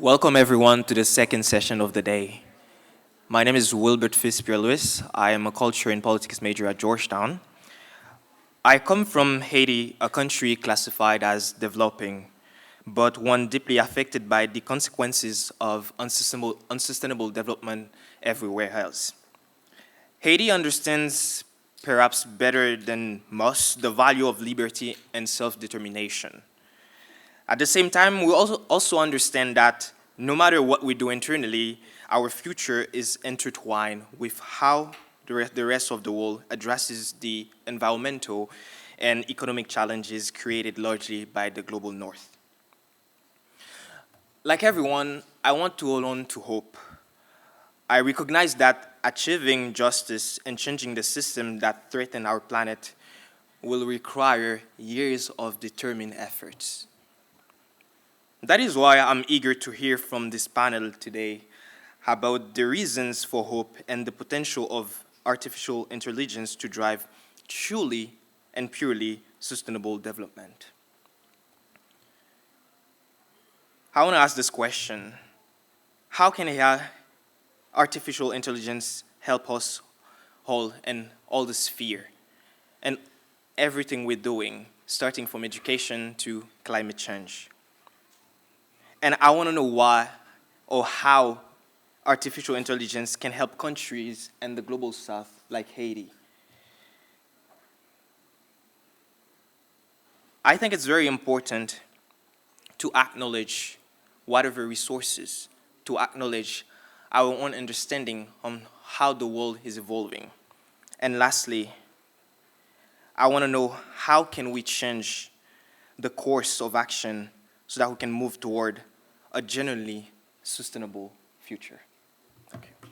Welcome everyone to the second session of the day. My name is Wilbert Fitzgerald-Lewis. I am a culture and politics major at Georgetown. I come from Haiti, a country classified as developing, but one deeply affected by the consequences of unsustainable development everywhere else. Haiti understands, perhaps better than most, the value of liberty and self-determination. At the same time, we also understand that no matter what we do internally, our future is intertwined with how the rest of the world addresses the environmental and economic challenges created largely by the global north. Like everyone, I want to hold on to hope. I recognize that achieving justice and changing the system that threaten our planet will require years of determined efforts. That is why I'm eager to hear from this panel today about the reasons for hope and the potential of artificial intelligence to drive truly and purely sustainable development. I want to ask this question: how can AI, artificial intelligence, help us all in all this fear and everything we're doing, starting from education to climate change? And I want to know why or how artificial intelligence can help countries in the global south like Haiti. I think it's very important to acknowledge whatever resources, to acknowledge our own understanding on how the world is evolving. And lastly, I want to know how can we change the course of action so that we can move toward a genuinely sustainable future. Thank you.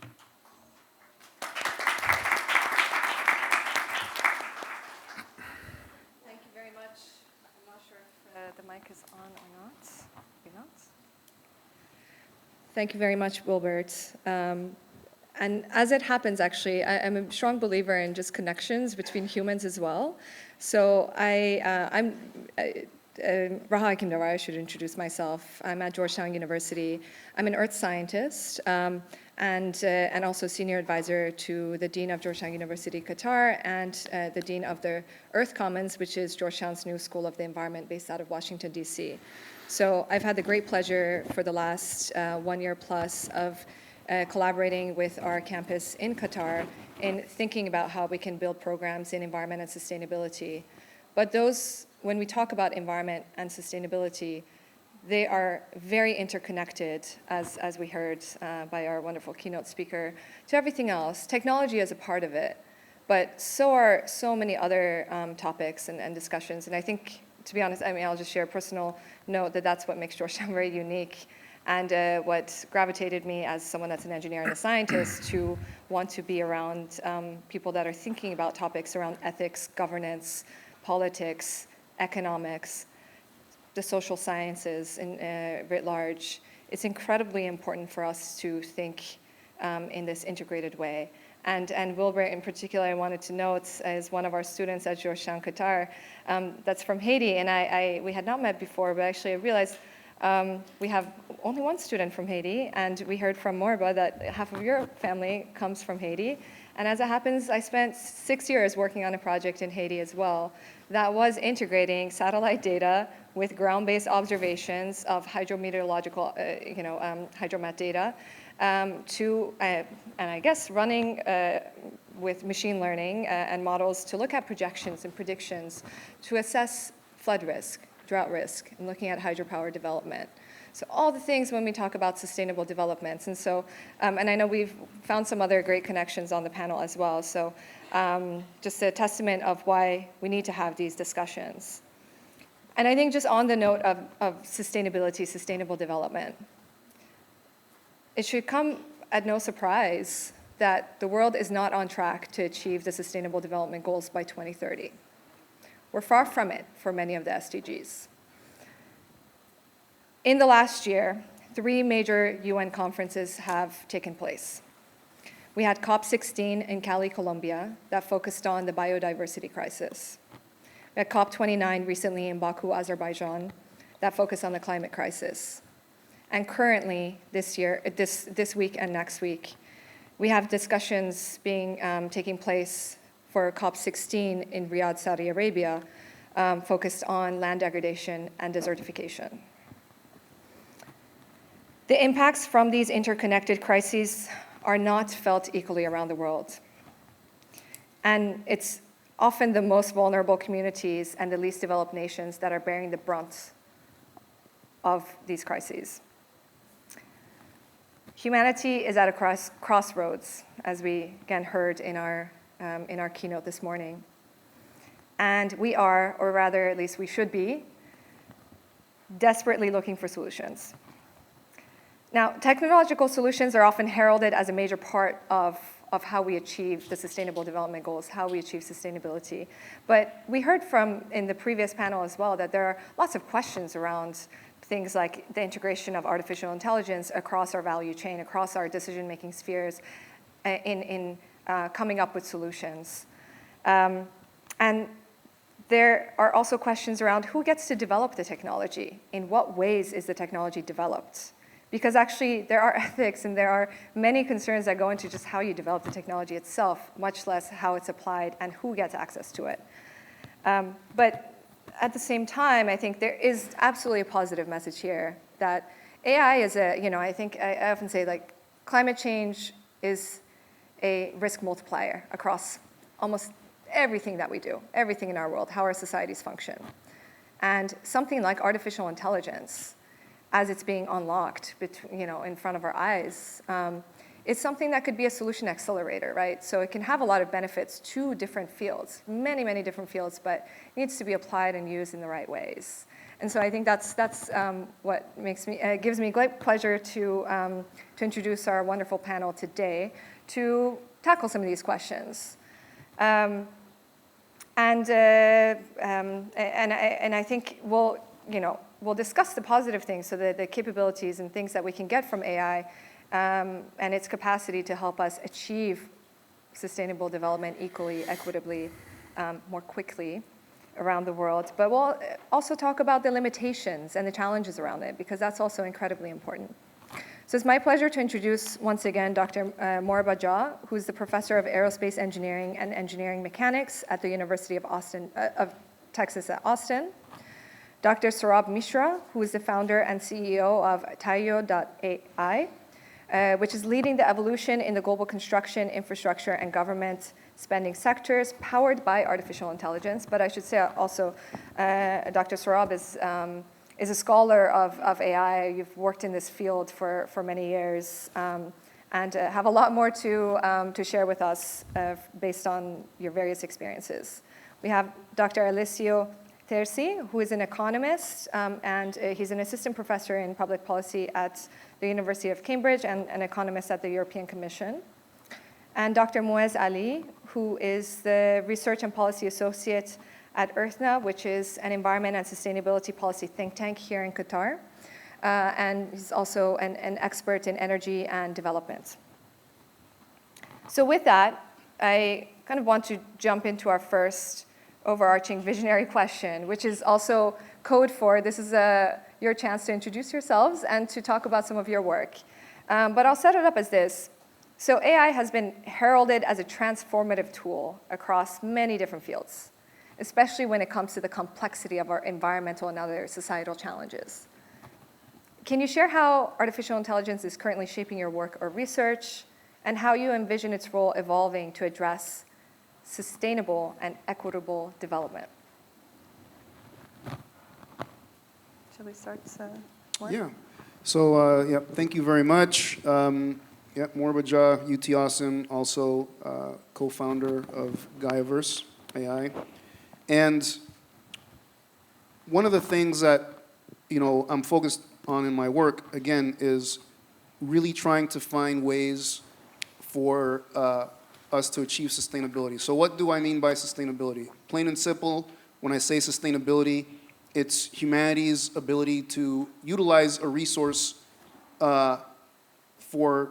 Thank you very much. I'm not sure if the mic is on or not. Maybe not. Thank you very much, Wilbert. And as it happens, actually, I'm a strong believer in just connections between humans as well. So I'm Raha Hakimdavar, I should introduce myself. I'm at Georgetown University. I'm an earth scientist and also senior advisor to the dean of Georgetown University, Qatar, and the dean of the Earth Commons, which is Georgetown's new school of the environment based out of Washington, D.C. So I've had the great pleasure for the last 1 year plus of collaborating with our campus in Qatar in thinking about how we can build programs in environment and sustainability. But when we talk about environment and sustainability, they are very interconnected, as we heard by our wonderful keynote speaker, to everything else. Technology is a part of it, but so are so many other topics and discussions. And I think, to be honest, I'll just share a personal note that that's what makes Georgetown very unique, and what gravitated me as someone that's an engineer and a scientist to want to be around people that are thinking about topics around ethics, governance, politics, economics, the social sciences writ large. It's incredibly important for us to think in this integrated way. And Wilbur, in particular, I wanted to note, as one of our students at Georgetown, Qatar, that's from Haiti, and we had not met before, but actually I realized we have only one student from Haiti, and we heard from Moriba that half of your family comes from Haiti. And as it happens, I spent 6 years working on a project in Haiti as well that was integrating satellite data with ground-based observations of hydrometeorological, hydromet data, and I guess running with machine learning and models to look at projections and predictions to assess flood risk, drought risk, and looking at hydropower development. So all the things when we talk about sustainable developments. And so, and I know we've found some other great connections on the panel as well. So just a testament of why we need to have these discussions. And I think just on the note of sustainability, sustainable development, it should come at no surprise that the world is not on track to achieve the Sustainable Development Goals by 2030. We're far from it for many of the SDGs. In the last year, 3 major UN conferences have taken place. We had COP16 in Cali, Colombia, that focused on the biodiversity crisis. We had COP29 recently in Baku, Azerbaijan, that focused on the climate crisis. And currently, this week and next week, we have discussions taking place for COP16 in Riyadh, Saudi Arabia, focused on land degradation and desertification. The impacts from these interconnected crises are not felt equally around the world. And it's often the most vulnerable communities and the least developed nations that are bearing the brunt of these crises. Humanity is at a crossroads, as we again heard in our keynote this morning. And we are, or rather at least we should be, desperately looking for solutions. Now, technological solutions are often heralded as a major part of how we achieve the Sustainable Development Goals, how we achieve sustainability. But we heard in the previous panel as well that there are lots of questions around things like the integration of artificial intelligence across our value chain, across our decision-making spheres, in coming up with solutions. And there are also questions around who gets to develop the technology? In what ways is the technology developed? Because actually, there are ethics and there are many concerns that go into just how you develop the technology itself, much less how it's applied and who gets access to it. But at the same time, I think there is absolutely a positive message here that AI is I think I often say like climate change is a risk multiplier across almost everything that we do, everything in our world, how our societies function. And something like artificial intelligence, as it's being unlocked in front of our eyes, it's something that could be a solution accelerator, right? So it can have a lot of benefits to different fields, many, many different fields, but it needs to be applied and used in the right ways. And so I think that's what gives me great pleasure to introduce our wonderful panel today to tackle some of these questions. And I think we'll discuss the positive things, so the capabilities and things that we can get from AI and its capacity to help us achieve sustainable development equally, equitably, more quickly around the world. But we'll also talk about the limitations and the challenges around it, because that's also incredibly important. So it's my pleasure to introduce once again Dr. Moriba, who's the professor of Aerospace Engineering and Engineering Mechanics at the University of Texas at Austin. Dr. Saurabh Mishra, who is the founder and CEO of Taiyō.AI, which is leading the evolution in the global construction, infrastructure, and government spending sectors powered by artificial intelligence. But I should say also, Dr. Saurabh is a scholar of AI. You've worked in this field for many years and have a lot more to share with us based on your various experiences. We have Dr. Alessio Terzi, who is an economist, and he's an assistant professor in public policy at the University of Cambridge and an economist at the European Commission. And Dr. Muez Ali, who is the research and policy associate at Earthna, which is an environment and sustainability policy think tank here in Qatar. And he's also an expert in energy and development. So with that, I kind of want to jump into our first overarching visionary question, which is also code for this is your chance to introduce yourselves and to talk about some of your work. But I'll set it up as this. So AI has been heralded as a transformative tool across many different fields, especially when it comes to the complexity of our environmental and other societal challenges. Can you share how artificial intelligence is currently shaping your work or research, and how you envision its role evolving to address sustainable and equitable development? Shall we start? Yeah. So, thank you very much. Moriba, UT Austin, also co-founder of Gaiaverse.AI. And one of the things that I'm focused on in my work, again, is really trying to find ways for us to achieve sustainability. So what do I mean by sustainability? Plain and simple, when I say sustainability, it's humanity's ability to utilize a resource for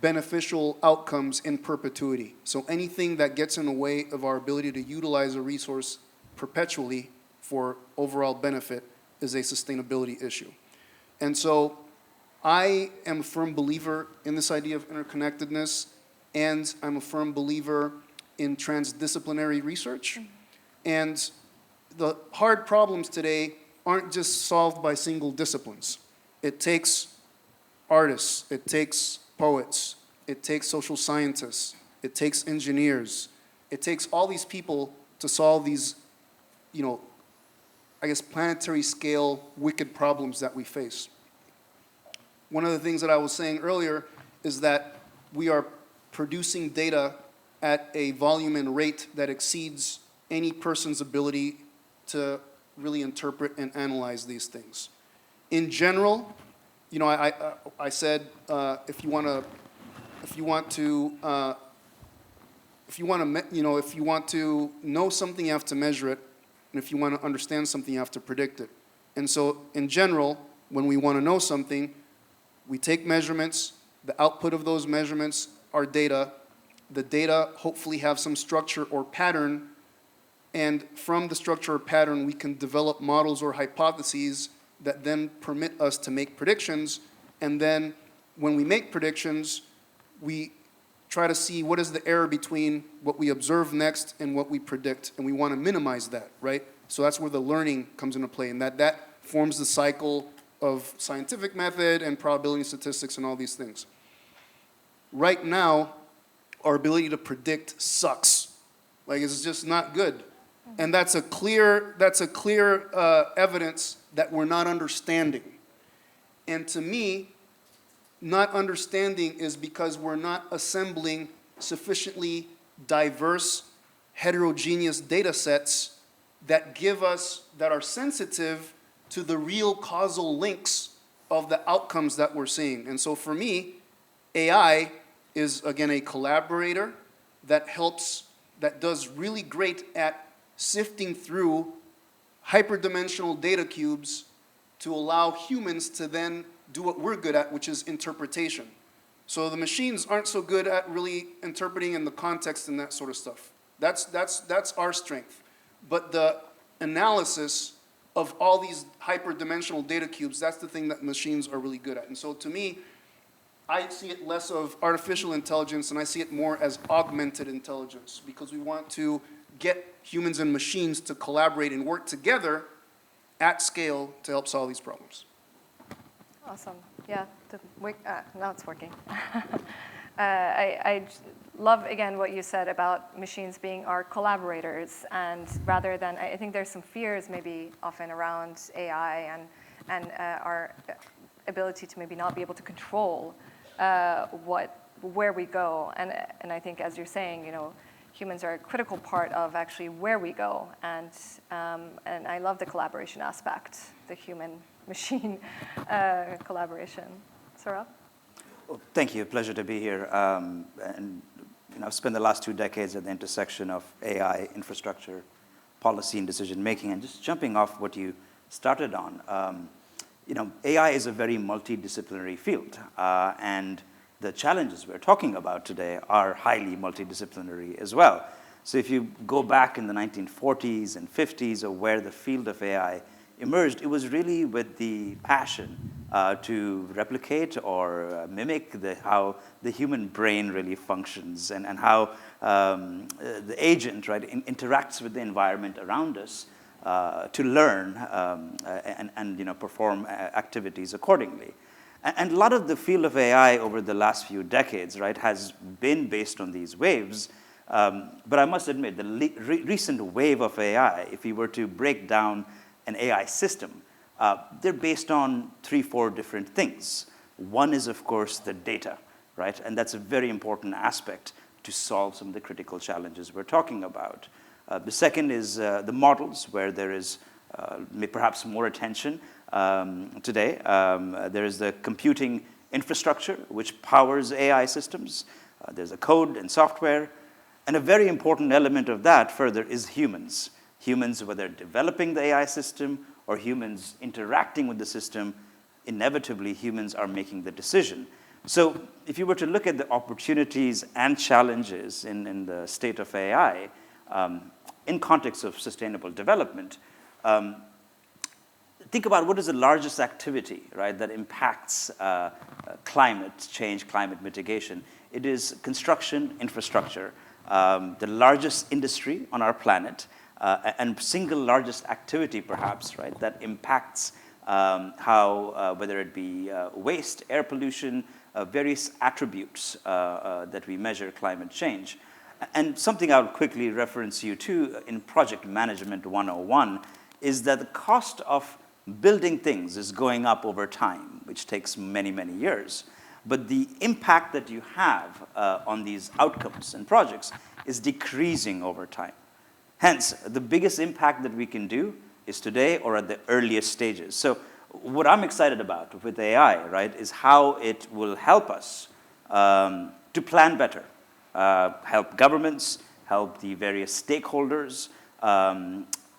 beneficial outcomes in perpetuity. So anything that gets in the way of our ability to utilize a resource perpetually for overall benefit is a sustainability issue. And so I am a firm believer in this idea of interconnectedness, and I'm a firm believer in transdisciplinary research. And the hard problems today aren't just solved by single disciplines. It takes artists, it takes poets, it takes social scientists, it takes engineers, it takes all these people to solve these, I guess, planetary scale wicked problems that we face. One of the things that I was saying earlier is that we are producing data at a volume and rate that exceeds any person's ability to really interpret and analyze these things. In general, I said if you want to know something, you have to measure it, and if you want to understand something, you have to predict it. And so, in general, when we want to know something, we take measurements. The output of those measurements are data. The data hopefully have some structure or pattern, and from the structure or pattern, we can develop models or hypotheses that then permit us to make predictions. And then when we make predictions, we try to see what is the error between what we observe next and what we predict, and we want to minimize that, right? So that's where the learning comes into play, and that forms the cycle of scientific method and probability and statistics and all these things. Right now, our ability to predict sucks. Like, it's just not good. And that's a clear evidence that we're not understanding. And to me, not understanding is because we're not assembling sufficiently diverse, heterogeneous data sets that are sensitive to the real causal links of the outcomes that we're seeing. And so for me, AI is, again, a collaborator that does really great at sifting through hyperdimensional data cubes to allow humans to then do what we're good at, which is interpretation. So the machines aren't so good at really interpreting in the context and that sort of stuff. That's our strength. But the analysis of all these hyperdimensional data cubes, that's the thing that machines are really good at. And so to me, I see it less of artificial intelligence, and I see it more as augmented intelligence, because we want to get humans and machines to collaborate and work together at scale to help solve these problems. Awesome. Yeah, now it's working. I love, again, what you said about machines being our collaborators, and rather than, I think there's some fears maybe often around AI and our ability to maybe not be able to control where we go. And I think, as you're saying, humans are a critical part of actually where we go. And I love the collaboration aspect, the human-machine collaboration. Saurabh? Well, thank you. Pleasure to be here. And I've spent the last 2 decades at the intersection of AI, infrastructure, policy, and decision making. And just jumping off what you started on, AI is a very multidisciplinary field, and the challenges we're talking about today are highly multidisciplinary as well. So if you go back in the 1940s and 50s, or where the field of AI emerged, it was really with the passion to replicate or mimic how the human brain really functions, and how the agent, right, interacts with the environment around us to learn and perform activities accordingly. And a lot of the field of AI over the last few decades, right, has been based on these waves. But I must admit, the recent wave of AI, if you were to break down an AI system, they're based on 3-4 different things. One is, of course, the data, right? And that's a very important aspect to solve some of the critical challenges we're talking about. The second is the models, where there is perhaps more attention today. There is the computing infrastructure, which powers AI systems. There's a code and software. And a very important element of that further is humans. Humans, whether developing the AI system or humans interacting with the system, inevitably humans are making the decision. So if you were to look at the opportunities and challenges in the state of AI, in context of sustainable development, think about what is the largest activity, right, that impacts climate change, climate mitigation. It is construction infrastructure, the largest industry on our planet, and single largest activity, perhaps, right, that impacts how, whether it be waste, air pollution, various attributes that we measure climate change. And something I'll quickly reference you to in Project Management 101 is that the cost of building things is going up over time, which takes many, many years. But the impact that you have on these outcomes and projects is decreasing over time. Hence, the biggest impact that we can do is today or at the earliest stages. So what I'm excited about with AI, right, is how it will help us to plan better, help governments, help the various stakeholders,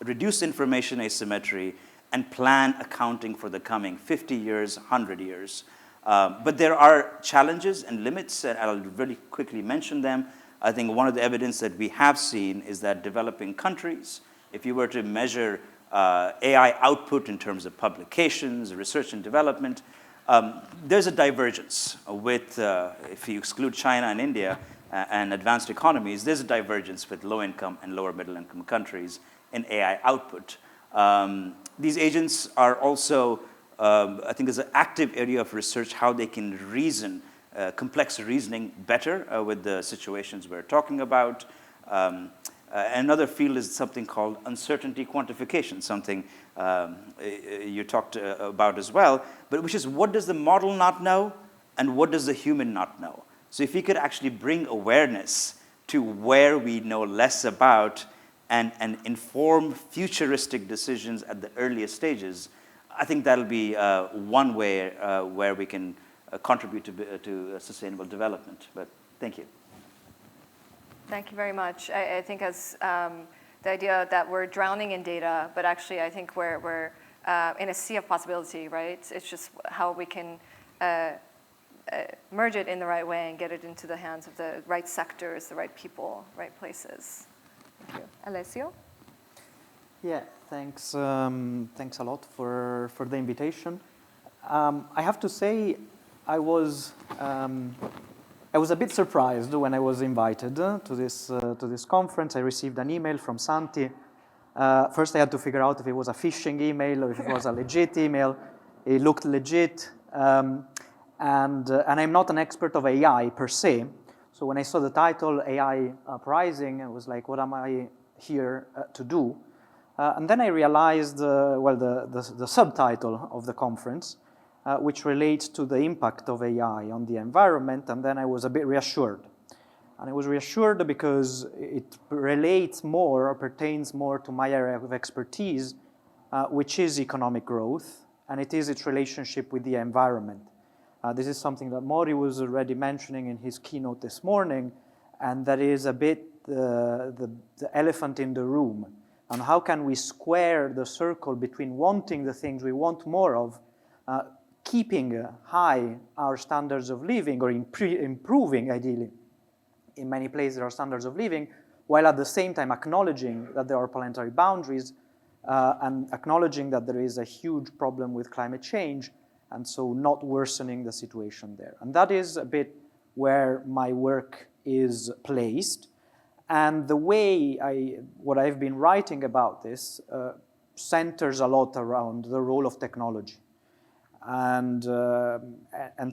reduce information asymmetry, and plan accounting for the coming 50 years, 100 years. But there are challenges and limits, and I'll really quickly mention them. I think one of the evidence that we have seen is that developing countries, if you were to measure AI output in terms of publications, research and development, there's a divergence with, if you exclude China and India and advanced economies, there's a divergence with low-income and lower middle-income countries in AI output. These agents are also, I think, is an active area of research how they can reason, complex reasoning better with the situations we're talking about. Another field is something called uncertainty quantification, something you talked about as well, but which is what does the model not know and what does the human not know? So if we could actually bring awareness to where we know less about and inform futuristic decisions at the earliest stages, I think that'll be one way where we can contribute to sustainable development. But thank you. Thank you very much. I think as the idea that we're drowning in data, but actually I think we're in a sea of possibility, right? It's just how we can merge it in the right way and get it into the hands of the right sectors, the right people, right places. Thank you. Alessio? Yeah, thanks. Thanks a lot for the invitation. I have to say, I was a bit surprised when I was invited to this conference. I received an email from Santi. First, I had to figure out if it was a phishing email or if it was a legit email. It looked legit, and I'm not an expert of AI per se. So when I saw the title AI Uprising, I was like, what am I here to do? And then I realized, the subtitle of the conference, which relates to the impact of AI on the environment, and then I was a bit reassured. And I was reassured because it relates more or pertains more to my area of expertise, which is economic growth, and it is its relationship with the environment. This is something that Mori was already mentioning in his keynote this morning, and that is a bit the elephant in the room. And how can we square the circle between wanting the things we want more of, keeping high our standards of living, or improving, ideally, in many places our standards of living, while at the same time acknowledging that there are planetary boundaries and acknowledging that there is a huge problem with climate change, and so not worsening the situation there. And that is a bit where my work is placed. And the way what I've been writing about this centers a lot around the role of technology. And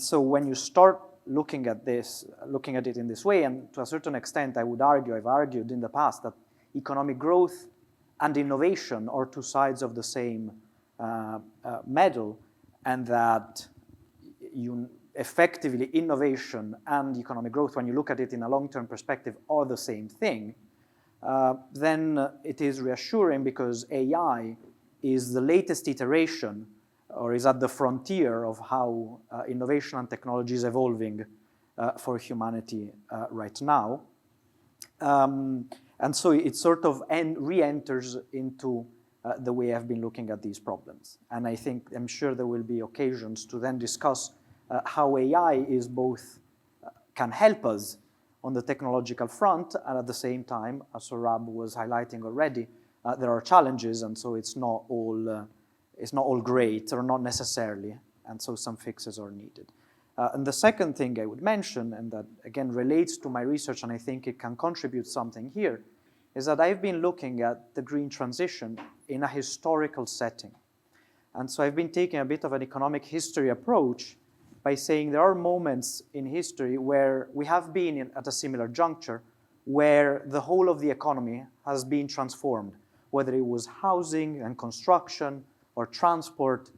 so when you start looking at it in this way, and to a certain extent, I've argued in the past that economic growth and innovation are two sides of the same medal, and that effectively innovation and economic growth, when you look at it in a long-term perspective, are the same thing, then it is reassuring because AI is the latest iteration, or is at the frontier of how innovation and technology is evolving for humanity right now. And so it sort of re-enters into the way I've been looking at these problems. And I'm sure there will be occasions to then discuss how AI is both, can help us on the technological front, and at the same time, as Saurabh was highlighting already, there are challenges, and so it's not all is not all great, or not necessarily, and so some fixes are needed. And the second thing I would mention, and that again relates to my research, and I think it can contribute something here, is that I've been looking at the green transition in a historical setting. And so I've been taking a bit of an economic history approach by saying there are moments in history where we have been at a similar juncture where the whole of the economy has been transformed, whether it was housing and construction or transport,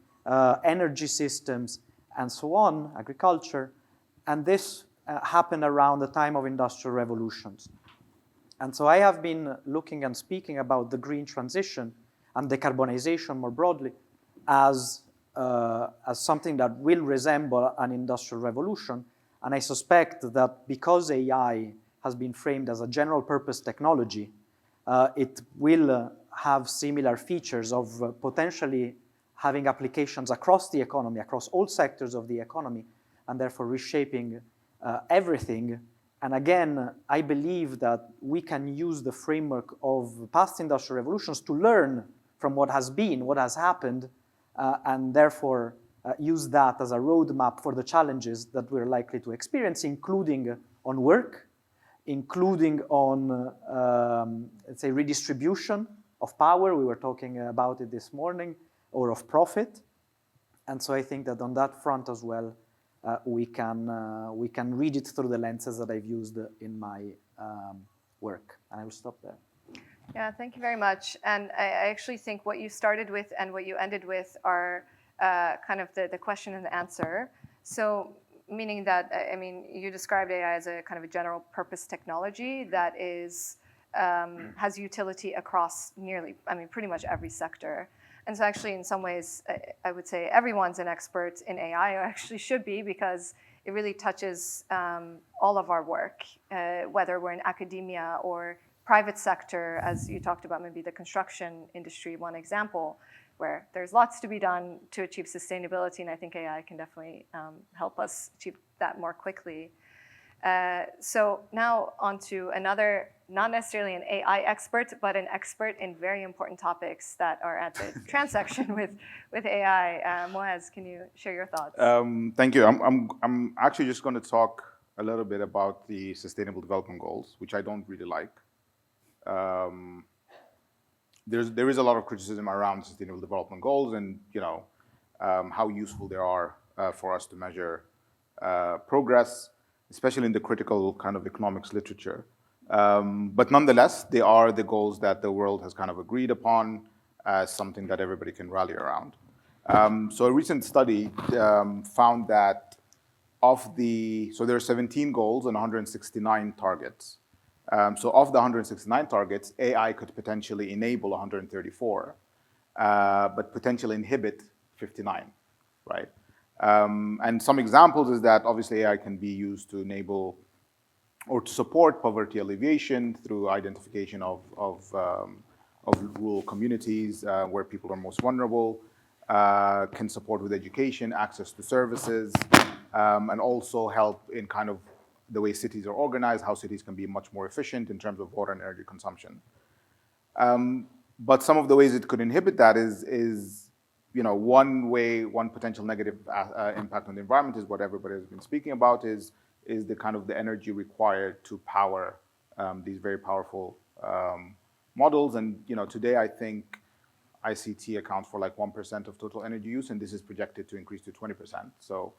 energy systems, and so on, agriculture. And this happened around the time of industrial revolutions. And so I have been looking and speaking about the green transition and decarbonization more broadly as something that will resemble an industrial revolution. And I suspect that because AI has been framed as a general purpose technology, it will have similar features of potentially having applications across the economy, across all sectors of the economy, and therefore reshaping everything. And again, I believe that we can use the framework of past industrial revolutions to learn from what has been, what has happened, and therefore use that as a roadmap for the challenges that we're likely to experience, including on work, including on, let's say, redistribution of power. We were talking about it this morning, or of profit. And so I think that on that front as well, we can read it through the lenses that I've used in my work. And I will stop there. Yeah, thank you very much. And I actually think what you started with and what you ended with are kind of the question and the answer. So meaning that, I mean, you described AI as a kind of a general purpose technology that is has utility across nearly, I mean, pretty much every sector. And so actually, in some ways, I would say everyone's an expert in AI, or actually should be, because it really touches all of our work, whether we're in academia or private sector, as you talked about, maybe the construction industry, one example, where there's lots to be done to achieve sustainability, and I think AI can definitely help us achieve that more quickly. So now on to another, not necessarily an AI expert, but an expert in very important topics that are at the transaction with AI. Muez, can you share your thoughts? Thank you. I'm actually just going to talk a little bit about the Sustainable Development Goals, which I don't really like. There is a lot of criticism around Sustainable Development Goals, and how useful they are for us to measure progress, especially in the critical kind of economics literature. But nonetheless, they are the goals that the world has kind of agreed upon as something that everybody can rally around. So a recent study found that so there are 17 goals and 169 targets. So of the 169 targets, AI could potentially enable 134, but potentially inhibit 59, right? And some examples is that obviously AI can be used to enable or to support poverty alleviation through identification of rural communities where people are most vulnerable, can support with education, access to services, and also help in kind of the way cities are organized, how cities can be much more efficient in terms of water and energy consumption. But some of the ways it could inhibit that is one potential negative impact on the environment is what everybody has been speaking about is the kind of the energy required to power these very powerful models. And today I think ICT accounts for like 1% of total energy use, and this is projected to increase to 20%. So,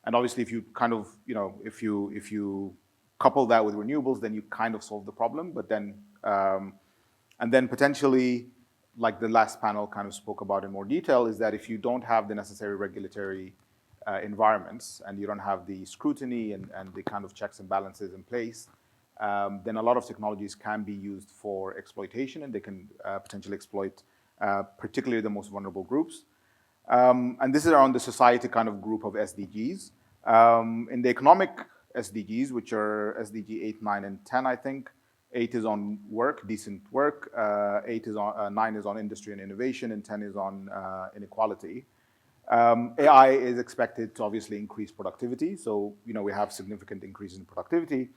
and obviously if you kind of if you couple that with renewables, then you kind of solve the problem. But then and then potentially, like the last panel kind of spoke about in more detail, is that if you don't have the necessary regulatory environments and you don't have the scrutiny and the kind of checks and balances in place, then a lot of technologies can be used for exploitation, and they can potentially exploit particularly the most vulnerable groups. And this is around the society kind of group of SDGs. In the economic SDGs, which are SDG 8, 9, and 10, I think, 8 is on work, decent work, 9 is on industry and innovation, and 10 is on inequality. AI is expected to obviously increase productivity. So, we have significant increases in productivity.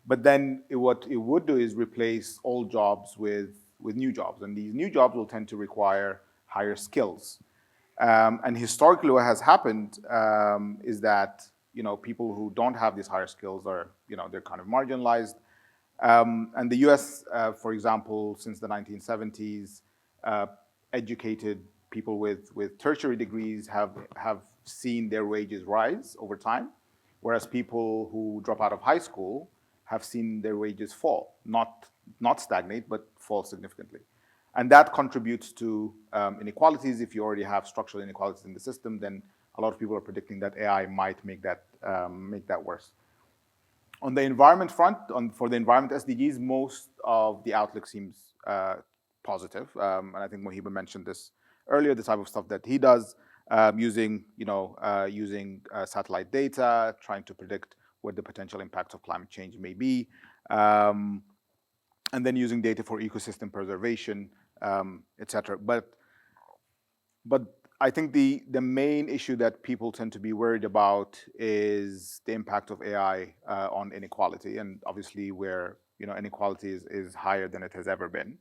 But then what it would do is replace old jobs with new jobs. And these new jobs will tend to require higher skills. And historically, what has happened is that people who don't have these higher skills are they're kind of marginalized. And the U.S., for example, since the 1970s, educated people with tertiary degrees have seen their wages rise over time, whereas people who drop out of high school have seen their wages fall, not stagnate, but fall significantly. And that contributes to inequalities. If you already have structural inequalities in the system, then a lot of people are predicting that AI might make that worse. On the environment front, for the environment SDGs, most of the outlook seems positive. And I think Moriba mentioned this earlier, the type of stuff that he does, using satellite data, trying to predict what the potential impacts of climate change may be, and then using data for ecosystem preservation, etc. But I think the main issue that people tend to be worried about is the impact of AI on inequality, and obviously where inequality is higher than it has ever been,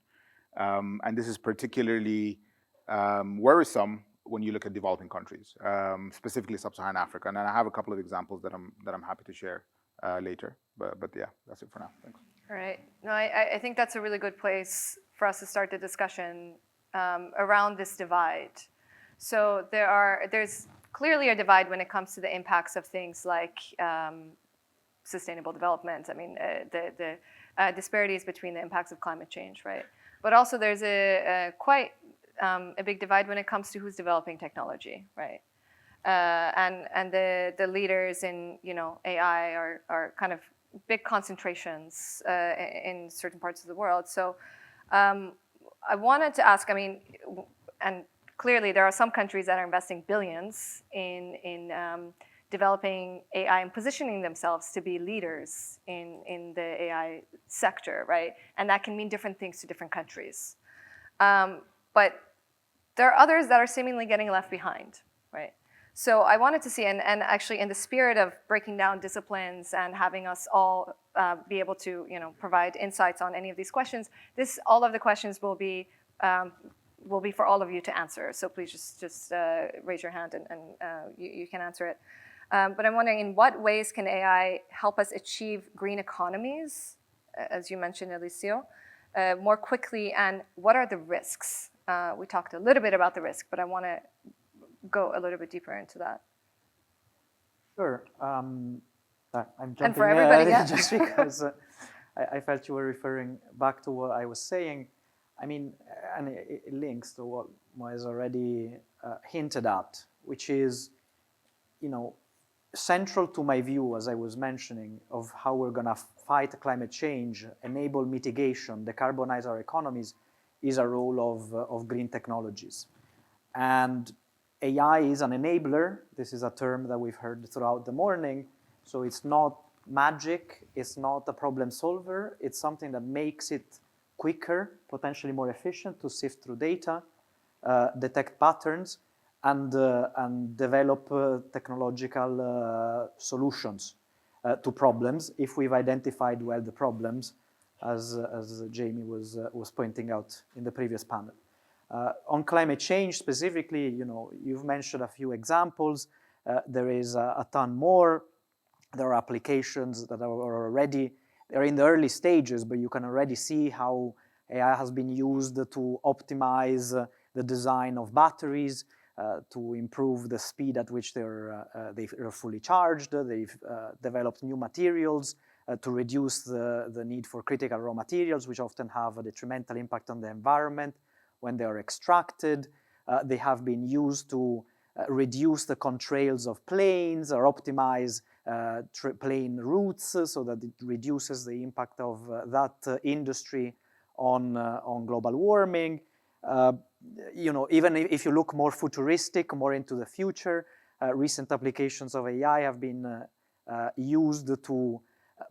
and this is particularly worrisome when you look at developing countries, specifically sub-Saharan Africa. And I have a couple of examples that I'm happy to share later. But yeah, that's it for now. Thanks. All right. No, I think that's a really good place for us to start the discussion around this divide. So there's clearly a divide when it comes to the impacts of things like sustainable development. I mean, the disparities between the impacts of climate change, right? But also there's quite a big divide when it comes to who's developing technology, right? And the leaders in AI are kind of big concentrations in certain parts of the world. So I wanted to ask, I mean, and clearly there are some countries that are investing billions in developing AI and positioning themselves to be leaders in the AI sector, right? And that can mean different things to different countries. But there are others that are seemingly getting left behind, right? So I wanted to see, and actually in the spirit of breaking down disciplines and having us all be able to provide insights on any of these questions, all of the questions will be for all of you to answer. So please just raise your hand and you can answer it. But I'm wondering, in what ways can AI help us achieve green economies, as you mentioned, Alessio, more quickly, and what are the risks? We talked a little bit about the risk, but I want to go a little bit deeper into that. Sure. I'm jumping and for everybody, yeah. just because I felt you were referring back to what I was saying. I mean, and it links to what Muez already hinted at, which is, central to my view, as I was mentioning, of how we're going to fight climate change, enable mitigation, decarbonize our economies, is a role of green technologies. And AI is an enabler. This is a term that we've heard throughout the morning. So it's not magic. It's not a problem solver. It's something that makes it quicker, potentially more efficient to sift through data, detect patterns, and develop technological solutions to problems if we've identified well the problems, as Jamie was pointing out in the previous panel. On climate change specifically, you've mentioned a few examples. There is a ton more. There are applications that are already, they're in the early stages, but you can already see how AI has been used to optimize the design of batteries, to improve the speed at which they're fully charged. They've developed new materials to reduce the need for critical raw materials, which often have a detrimental impact on the environment when they are extracted. They have been used to reduce the contrails of planes or optimize plane routes so that it reduces the impact of that industry on global warming. Even if you look more futuristic, more into the future, recent applications of AI have been used to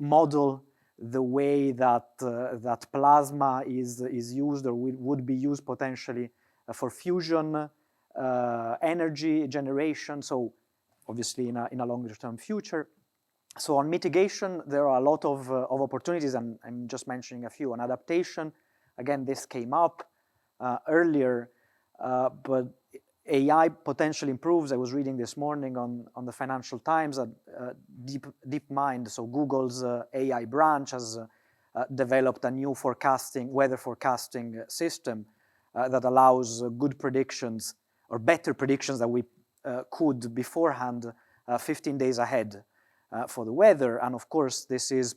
model the way that plasma is used or would be used potentially for fusion energy generation. So obviously in a longer term future. So on mitigation, there are a lot of opportunities, and I'm just mentioning a few. On adaptation, again, this came up earlier, but AI potentially improves. I was reading this morning on the Financial Times that DeepMind, so Google's AI branch, has developed a new weather forecasting system that allows good predictions or better predictions than we could beforehand 15 days ahead for the weather. And of course, this is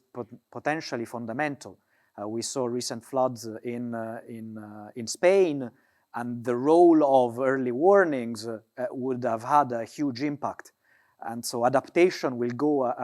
potentially fundamental. We saw recent floods in Spain, and the role of early warnings would have had a huge impact. And so adaptation will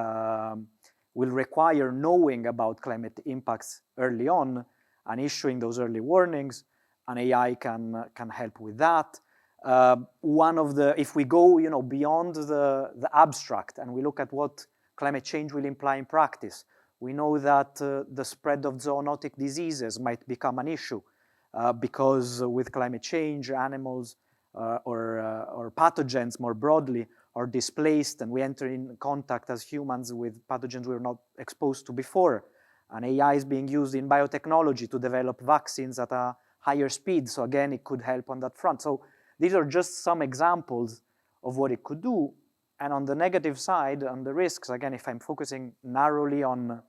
require knowing about climate impacts early on and issuing those early warnings, and AI can help with that. If we go beyond the abstract and we look at what climate change will imply in practice, we know that the spread of zoonotic diseases might become an issue because with climate change, animals or pathogens more broadly are displaced, and we enter in contact as humans with pathogens we were not exposed to before. And AI is being used in biotechnology to develop vaccines at a higher speed. So again, it could help on that front. So these are just some examples of what it could do. And on the negative side, on the risks, again, if I'm focusing narrowly on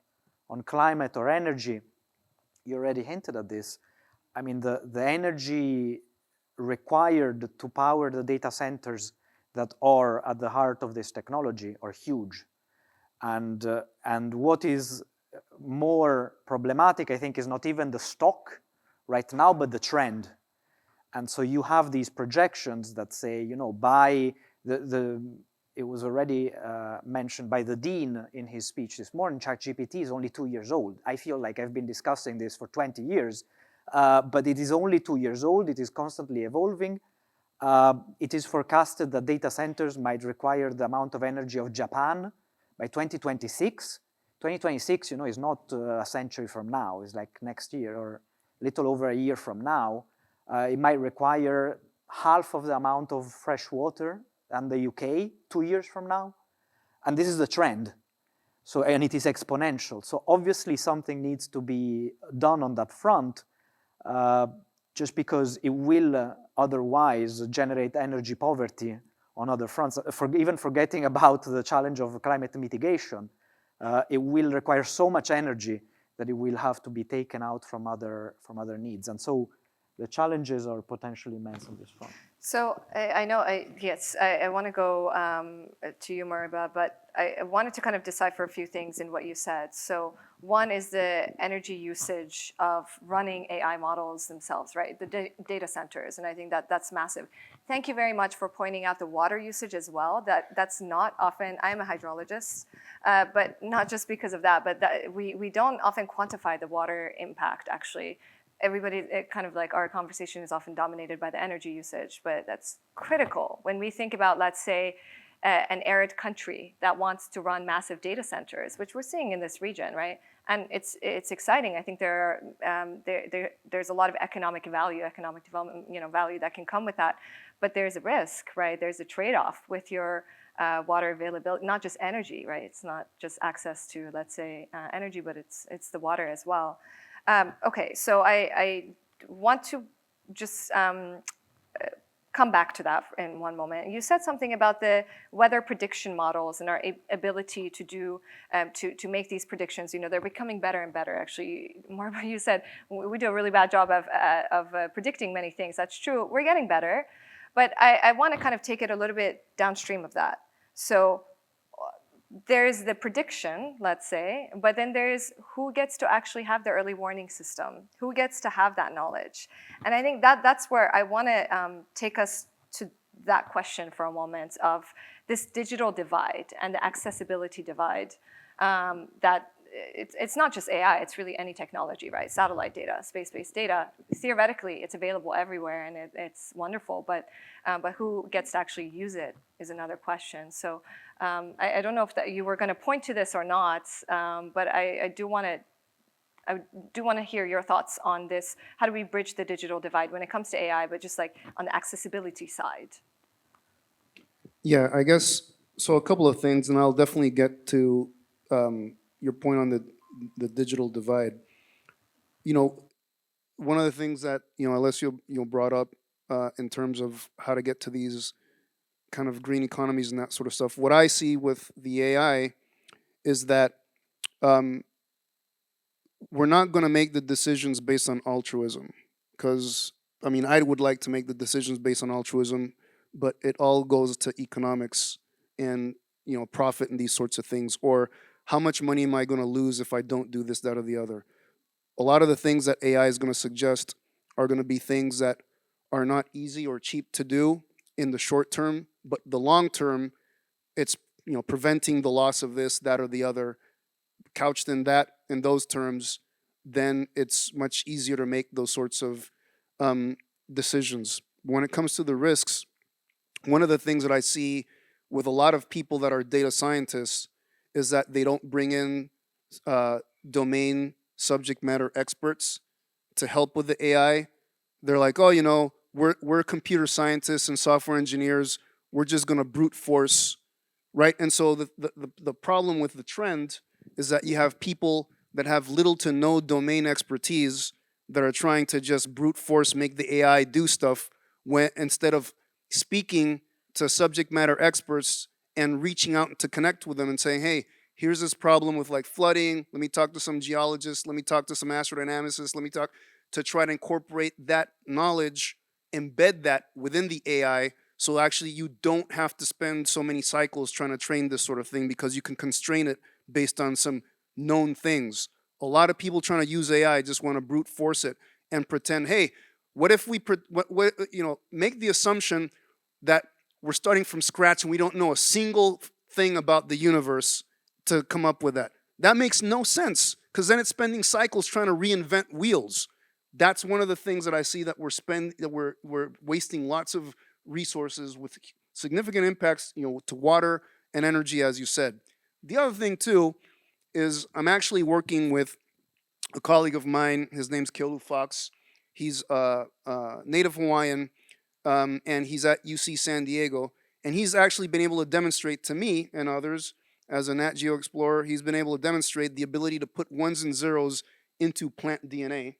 climate or energy, you already hinted at this. I mean, the energy required to power the data centers that are at the heart of this technology are huge. And what is more problematic, I think, is not even the stock right now, but the trend. And so you have these projections that say, by it was already mentioned by the dean in his speech this morning, ChatGPT is only 2 years old. I feel like I've been discussing this for 20 years, but it is only 2 years old. It is constantly evolving. It is forecasted that data centers might require the amount of energy of Japan by 2026. 2026, is not a century from now. It's like next year or a little over a year from now. It might require half of the amount of fresh water than the UK 2 years from now. And this is the trend. And it is exponential. So obviously something needs to be done on that front, just because it will otherwise generate energy poverty on other fronts. Even forgetting about the challenge of climate mitigation, it will require so much energy that it will have to be taken out from other needs. And so the challenges are potentially immense on this front. So I know, I want to go to you, Moriba, but I wanted to kind of decipher a few things in what you said. So one is the energy usage of running AI models themselves, right? The data centers, and I think that's massive. Thank you very much for pointing out the water usage as well. That's not often, I'm a hydrologist, but not just because of that, but we don't often quantify the water impact, actually. Everybody, kind of like our conversation is often dominated by the energy usage, but that's critical. When we think about, let's say, an arid country that wants to run massive data centers, which we're seeing in this region, right? And it's exciting. I think there's a lot of economic development, value that can come with that. But there's a risk, right? There's a trade-off with your water availability, not just energy, right? It's not just access to, let's say, energy, but it's the water as well. Okay, so I want to just come back to that in one moment. You said something about the weather prediction models and our ability to do to make these predictions. They're becoming better and better. Actually, Moriba, you said we do a really bad job of predicting many things. That's true. We're getting better, but I want to kind of take it a little bit downstream of that. So there's the prediction, let's say, but then there's who gets to actually have the early warning system, who gets to have that knowledge. And I think that's where I want to take us to that question for a moment of this digital divide and the accessibility divide that it's not just AI, it's really any technology, right? Satellite data, space-based data, theoretically it's available everywhere and it's wonderful, but who gets to actually use it is another question. So I don't know if you were going to point to this or not, but I do want to hear your thoughts on this. How do we bridge the digital divide when it comes to AI, but just like on the accessibility side? Yeah, I guess, so a couple of things, and I'll definitely get to your point on the digital divide. One of the things that Alessio brought up in terms of how to get to these kind of green economies and that sort of stuff. What I see with the AI is that we're not going to make the decisions based on altruism, because I mean, I would like to make the decisions based on altruism, but it all goes to economics and, you know, profit and these sorts of things, or how much money am I going to lose if I don't do this, that, or the other. A lot of the things that AI is going to suggest are going to be things that are not easy or cheap to do in the short term, but the long term, it's, you know, preventing the loss of this, that, or the other. Couched in those terms, then it's much easier to make those sorts of decisions. When it comes to the risks, one of the things that I see with a lot of people that are data scientists is that they don't bring in domain subject matter experts to help with the AI. They're like, oh, you know, we're computer scientists and software engineers. We're just going to brute force, right? And so the problem with the trend is that you have people that have little to no domain expertise that are trying to just brute force make the AI do stuff, when instead of speaking to subject matter experts and reaching out to connect with them and saying, hey, here's this problem with like flooding. Let me talk to some geologists. Let me talk to some astrodynamicists. Let me talk to try to incorporate that knowledge, embed that within the AI. So actually you don't have to spend so many cycles trying to train this sort of thing, because you can constrain it based on some known things. A lot of people trying to use AI just want to brute force it and pretend, hey, what if we, make the assumption that we're starting from scratch and we don't know a single thing about the universe to come up with that. That makes no sense, because then it's spending cycles trying to reinvent wheels. That's one of the things that I see that we're wasting lots of resources with significant impacts, you know, to water and energy, as you said. The other thing too is I'm actually working with a colleague of mine. His name's Keolu Fox. He's native Hawaiian, and he's at UC San Diego. And he's actually been able to demonstrate to me and others, as a Nat Geo explorer, he's been able to demonstrate the ability to put ones and zeros into plant DNA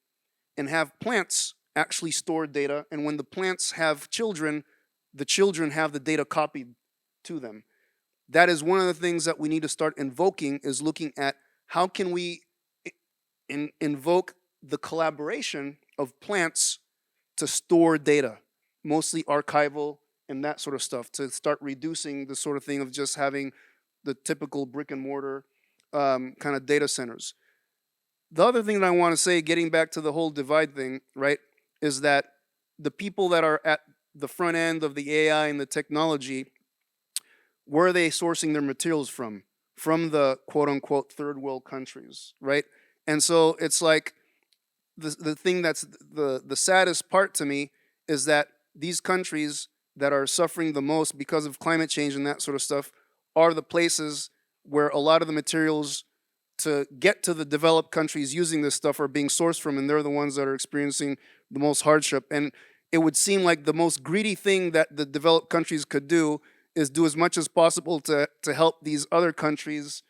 and have plants actually store data. And when the plants have children, the children have the data copied to them. That is one of the things that we need to start invoking, is looking at how can we invoke the collaboration of plants to store data, mostly archival and that sort of stuff, to start reducing the sort of thing of just having the typical brick and mortar kind of data centers. The other thing that I want to say, getting back to the whole divide thing, right, is that the people that are at the front end of the AI and the technology, where are they sourcing their materials from? From the quote unquote third world countries, right? And so it's like the thing that's the saddest part to me is that these countries that are suffering the most because of climate change and that sort of stuff are the places where a lot of the materials to get to the developed countries using this stuff are being sourced from, and they're the ones that are experiencing the most hardship. And it would seem like the most greedy thing that the developed countries could do is do as much as possible to help these other countries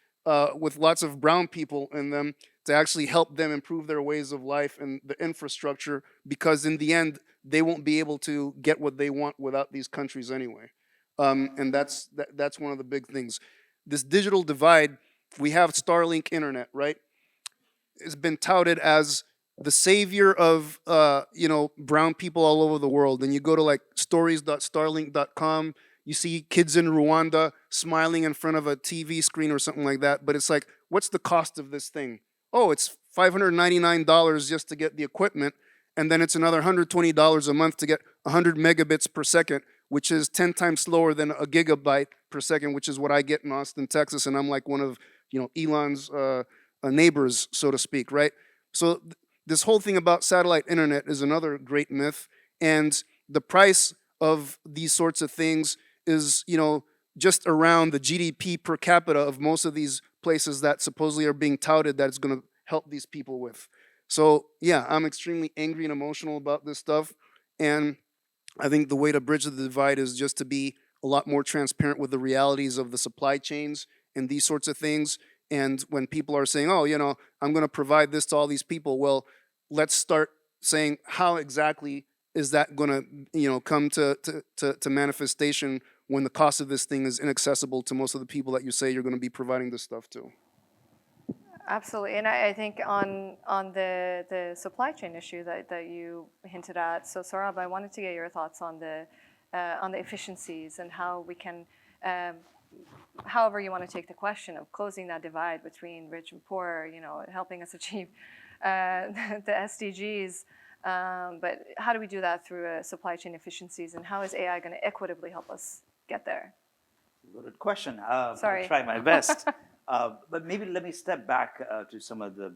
with lots of brown people in them, to actually help them improve their ways of life and the infrastructure, because in the end, they won't be able to get what they want without these countries anyway. And that's one of the big things. This digital divide, we have Starlink internet, right? It's been touted as the savior of brown people all over the world. And you go to like stories.starlink.com, you see kids in Rwanda smiling in front of a TV screen or something like that. But it's like, what's the cost of this thing? Oh, it's $599 just to get the equipment, and then it's another $120 a month to get 100 megabits per second, which is 10 times slower than a gigabyte per second, which is what I get in Austin, Texas, and I'm like one of Elon's neighbors, so to speak, right? So this whole thing about satellite internet is another great myth, and the price of these sorts of things is just around the GDP per capita of most of these places that supposedly are being touted that it's going to help these people with. So yeah, I'm extremely angry and emotional about this stuff, and I think the way to bridge the divide is just to be a lot more transparent with the realities of the supply chains and these sorts of things. And when people are saying, oh, I'm going to provide this to all these people, well, let's start saying how exactly is that going to come to manifestation when the cost of this thing is inaccessible to most of the people that you say you're going to be providing this stuff to? Absolutely, and I think on the supply chain issue that you hinted at. So Saurabh, I wanted to get your thoughts on the efficiencies and how we can, however you want to take the question of closing that divide between rich and poor. Helping us achieve the SDGs. But how do we do that through supply chain efficiencies, and how is AI going to equitably help us get there? Good question. Sorry. I'll try my best. But maybe let me step back to some of the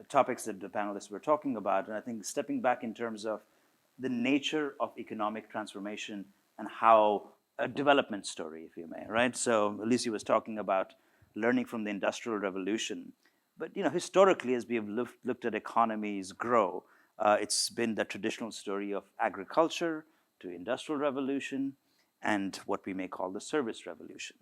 topics that the panelists were talking about. And I think stepping back in terms of the nature of economic transformation and how a development story, if you may, right? So Alessio was talking about learning from the Industrial Revolution. But historically, as we have looked at economies grow, it's been the traditional story of agriculture to Industrial Revolution and what we may call the Service Revolution.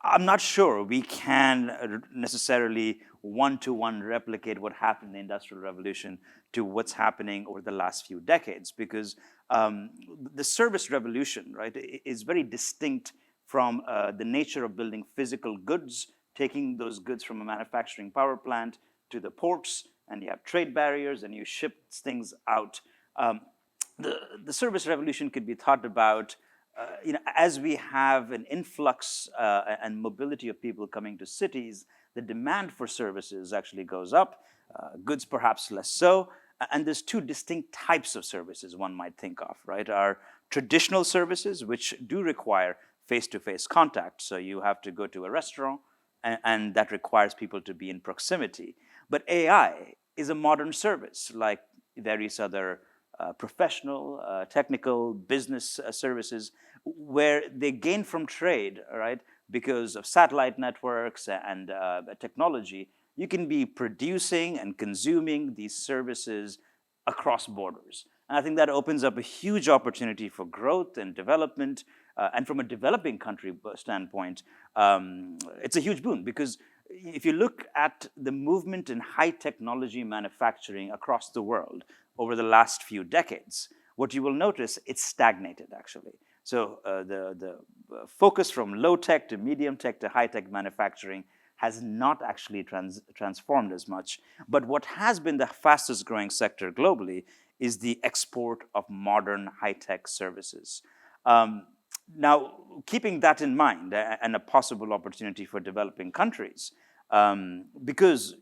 I'm not sure we can necessarily one-to-one replicate what happened in the Industrial Revolution to what's happening over the last few decades, because the Service Revolution, right, is very distinct from the nature of building physical goods, taking those goods from a manufacturing power plant to the ports, and you have trade barriers, and you ship things out. The Service Revolution could be thought about as we have an influx and mobility of people coming to cities, the demand for services actually goes up, goods perhaps less so. And there's two distinct types of services one might think of, right? Our traditional services, which do require face-to-face contact. So you have to go to a restaurant, and that requires people to be in proximity. But AI is a modern service, like various other professional, technical, business services, where they gain from trade, right? Because of satellite networks and technology, you can be producing and consuming these services across borders. And I think that opens up a huge opportunity for growth and development. And from a developing country standpoint, it's a huge boon, because if you look at the movement in high technology manufacturing across the world over the last few decades, what you will notice, it's stagnated actually. So the focus from low tech to medium tech to high tech manufacturing has not actually transformed as much. But what has been the fastest growing sector globally is the export of modern high tech services. Now, keeping that in mind and a possible opportunity for developing countries, because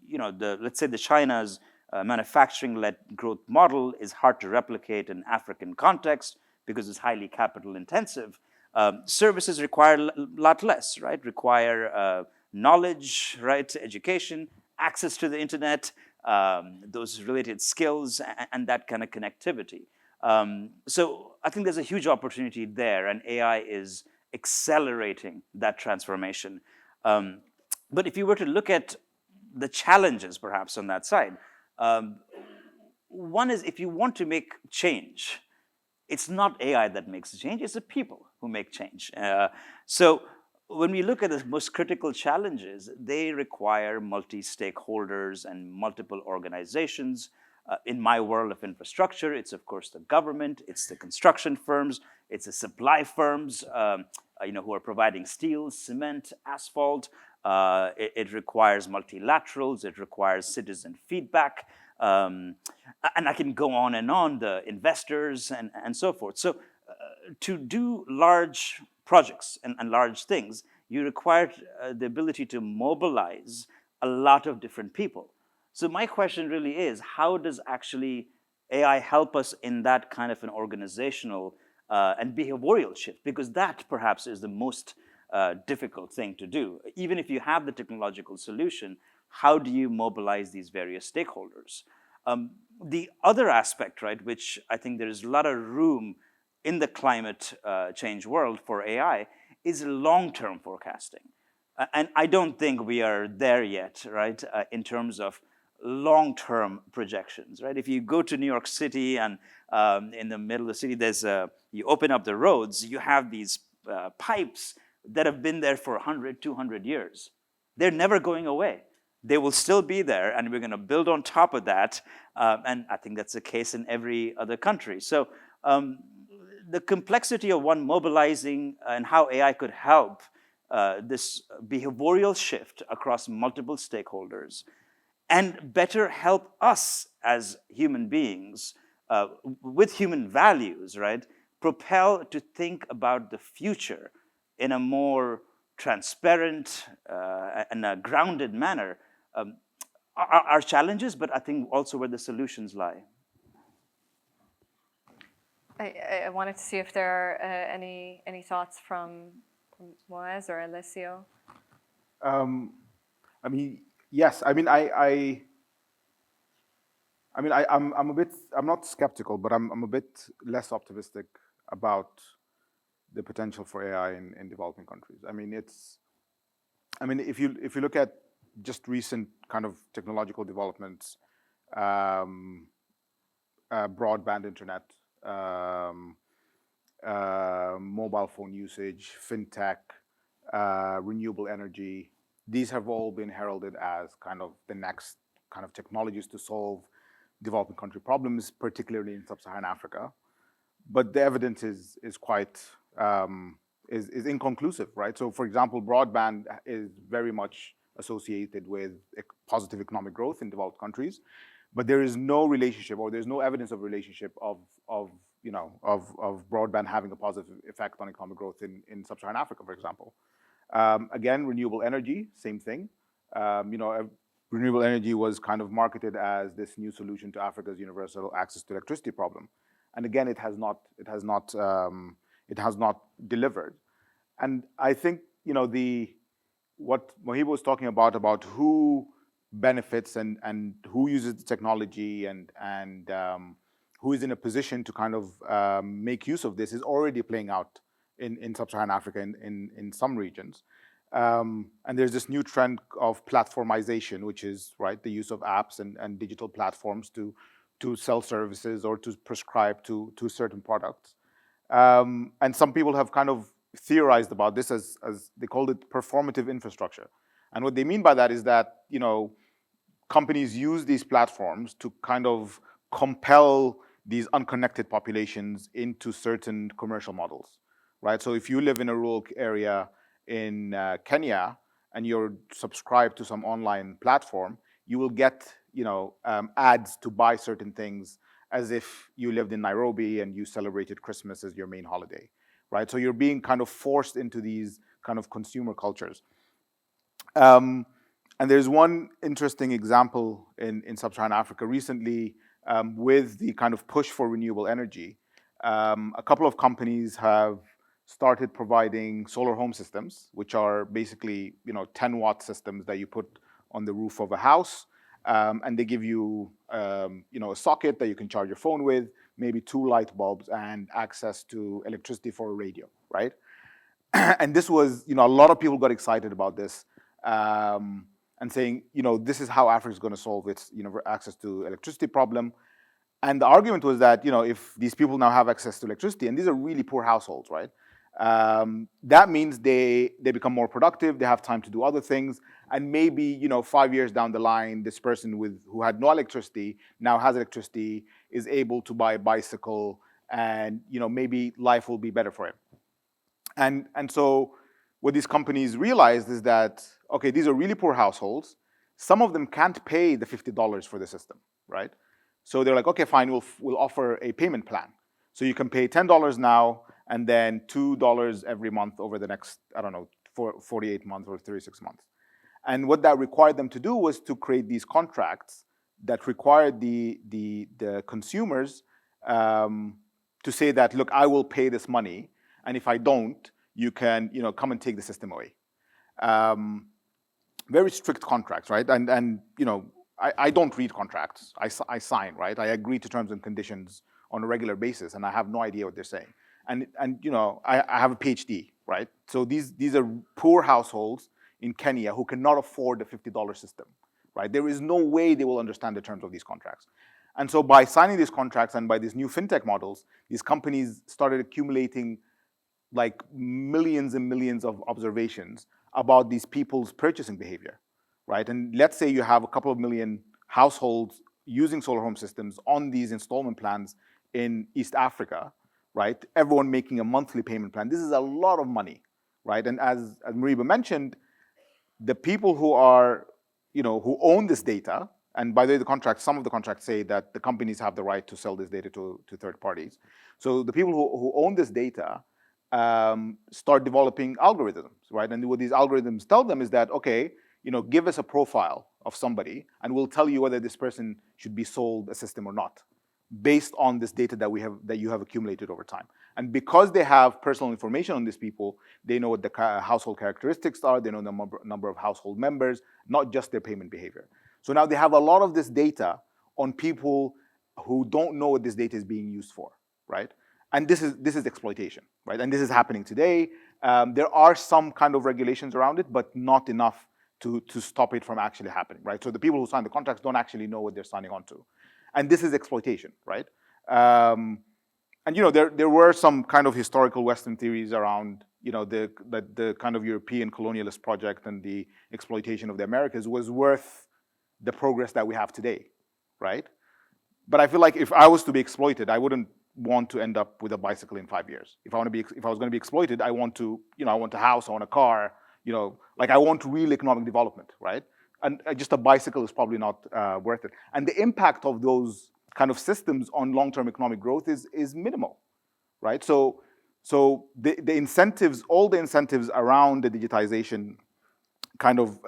let's say the China's manufacturing-led growth model is hard to replicate in African context because it's highly capital intensive. Services require a lot less, right? Require knowledge, right? Education, access to the internet, those related skills, and that kind of connectivity. So I think there's a huge opportunity there, and AI is accelerating that transformation. But if you were to look at the challenges perhaps on that side, one is if you want to make change, it's not AI that makes the change, it's the people who make change. So when we look at the most critical challenges, they require multi-stakeholders and multiple organizations. In my world of infrastructure, it's of course the government, it's the construction firms, it's the supply firms, who are providing steel, cement, asphalt. It requires multilaterals, it requires citizen feedback, and I can go on, the investors and so forth. So to do large projects and large things, you require the ability to mobilize a lot of different people. So my question really is, how does actually AI help us in that kind of an organizational and behavioral shift? Because that perhaps is the most difficult thing to do. Even if you have the technological solution, how do you mobilize these various stakeholders? The other aspect, right, which I think there is a lot of room in the climate change world for AI, is long-term forecasting. And I don't think we are there yet, right, in terms of long-term projections, right? If you go to New York City and in the middle of the city, you open up the roads, you have these pipes that have been there for 100, 200 years. They're never going away. they will still be there, and we're going to build on top of that. And I think that's the case in every other country. So the complexity of one mobilizing and how AI could help this behavioral shift across multiple stakeholders and better help us as human beings with human values, right? Propel to think about the future in a more transparent and a grounded manner are challenges, but I think also where the solutions lie. I wanted to see if there are any thoughts from Muez or Alessio. I mean, yes. I mean, I'm not skeptical, but I'm a bit less optimistic about the potential for AI in developing countries. I mean, if you look at just recent kind of technological developments, broadband internet, mobile phone usage, fintech, renewable energy, these have all been heralded as kind of the next kind of technologies to solve developing country problems, particularly in sub-Saharan Africa. But the evidence is quite is inconclusive, right? So, for example, broadband is very much associated with positive economic growth in developed countries, but there is no relationship, or there's no evidence of relationship of broadband having a positive effect on economic growth in sub-Saharan Africa, for example. Again, renewable energy, same thing. Renewable energy was kind of marketed as this new solution to Africa's universal access to electricity problem, and again, it has not delivered. And I think what Moriba was talking about who benefits and who uses the technology and who is in a position to kind of make use of this is already playing out in sub-Saharan Africa in some regions. And there's this new trend of platformization, which is the use of apps and digital platforms to sell services or to prescribe to certain products. And some people have kind of theorized about this as they called it performative infrastructure. And what they mean by that is that companies use these platforms to kind of compel these unconnected populations into certain commercial models, right? So if you live in a rural area in Kenya and you're subscribed to some online platform, you will get ads to buy certain things as if you lived in Nairobi and you celebrated Christmas as your main holiday, right? So you're being kind of forced into these kind of consumer cultures. And there's one interesting example in sub-Saharan Africa recently with the kind of push for renewable energy. A couple of companies have started providing solar home systems, which are basically 10-watt systems that you put on the roof of a house, and they give you a socket that you can charge your phone with, maybe 2 light bulbs, and access to electricity for a radio, right? And this was, a lot of people got excited about this and saying, this is how Africa is going to solve its access to electricity problem. And the argument was that, if these people now have access to electricity, and these are really poor households, right? That means they become more productive, they have time to do other things, and maybe 5 years down the line, this person who had no electricity now has electricity, is able to buy a bicycle, and maybe life will be better for him. And so what these companies realized is that, okay, these are really poor households. Some of them can't pay the $50 for the system, right? So they're like, okay, fine, we'll offer a payment plan. So you can pay $10 now, and then $2 every month over the next, 48 months or 36 months. And what that required them to do was to create these contracts that required the consumers to say that, look, I will pay this money, and if I don't, you can come and take the system away. Very strict contracts, right? And I don't read contracts. I sign, right? I agree to terms and conditions on a regular basis, and I have no idea what they're saying. And I have a PhD, right? So these are poor households in Kenya who cannot afford the $50 system, right? There is no way they will understand the terms of these contracts. And so by signing these contracts and by these new fintech models, these companies started accumulating like millions and millions of observations about these people's purchasing behavior, right? And let's say you have a couple of million households using solar home systems on these installment plans in East Africa, right? Everyone making a monthly payment plan. This is a lot of money, right? And as Moriba mentioned, the people who are, who own this data, and by the way, some of the contracts say that the companies have the right to sell this data to third parties. So the people who own this data start developing algorithms, right? And what these algorithms tell them is that, okay, give us a profile of somebody, and we'll tell you whether this person should be sold a system or not, based on this data that you have accumulated over time. And because they have personal information on these people, they know what the household characteristics are, they know the number of household members, not just their payment behavior. So now they have a lot of this data on people who don't know what this data is being used for, right? And this is exploitation, right? And this is happening today. There are some kind of regulations around it, but not enough to stop it from actually happening, right? So the people who sign the contracts don't actually know what they're signing on to. And this is exploitation, right? And there were some kind of historical Western theories around, the kind of European colonialist project and the exploitation of the Americas was worth the progress that we have today, right? But I feel like if I was to be exploited, I wouldn't want to end up with a bicycle in 5 years. If I was going to be exploited, I want a house, I want a car, like I want real economic development, right? And just a bicycle is probably not worth it. And the impact of those kind of systems on long-term economic growth is minimal, right? So the incentives, all the incentives around the digitization, kind of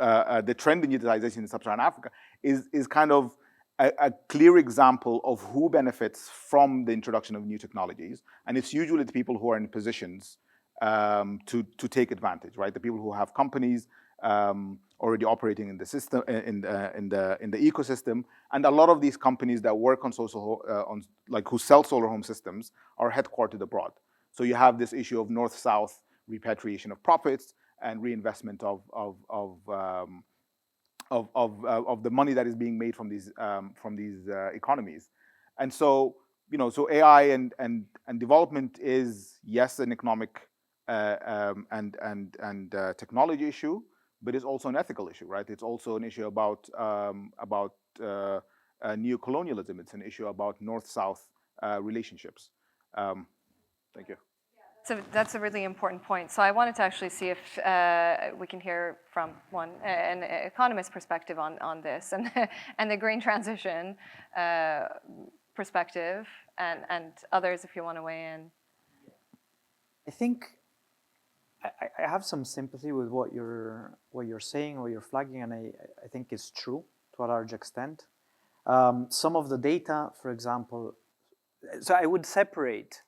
the trend in digitization in sub-Saharan Africa is kind of a clear example of who benefits from the introduction of new technologies, and it's usually the people who are in positions to take advantage, right? The people who have companies already operating in the system, in the ecosystem, and a lot of these companies that work on who sell solar home systems are headquartered abroad. So you have this issue of north-south repatriation of profits and reinvestment of the money that is being made from these economies. And so so AI and development is, yes, an economic and technology issue, but it's also an ethical issue, right? It's also an issue about neo-colonialism. It's an issue about north-south relationships. Thank you. So that's a really important point. So I wanted to actually see if we can hear from an economist perspective on this and the green transition perspective, and others if you want to weigh in. I think I have some sympathy with what you're saying, what you're flagging, and I think it's true to a large extent. Some of the data, for example, so I would separate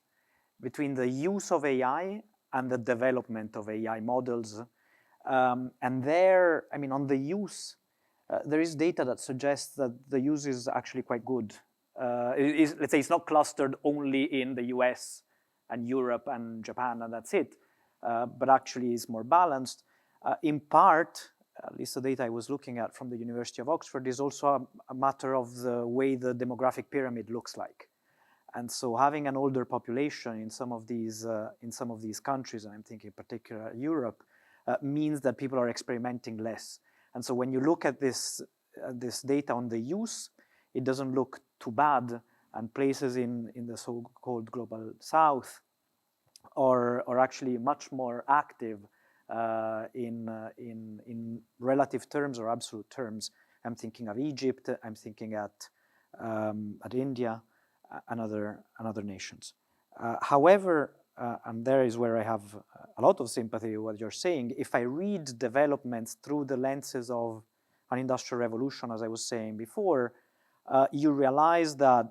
between the use of AI and the development of AI models. And there, I mean, on the use, there is data that suggests that the use is actually quite good. Let's say it's not clustered only in the US and Europe and Japan, and that's it, but actually is more balanced. In part, at least the data I was looking at from the University of Oxford, is also a matter of the way the demographic pyramid looks like. And so having an older population in some of these countries, and I'm thinking in particular Europe, means that people are experimenting less. And so when you look at this data on the use, it doesn't look too bad, and places in the so-called global south are actually much more active in relative terms or absolute terms. I'm thinking of Egypt, I'm thinking at India, and other nations. However, and there is where I have a lot of sympathy with what you're saying, if I read developments through the lenses of an industrial revolution, as I was saying before, you realize that,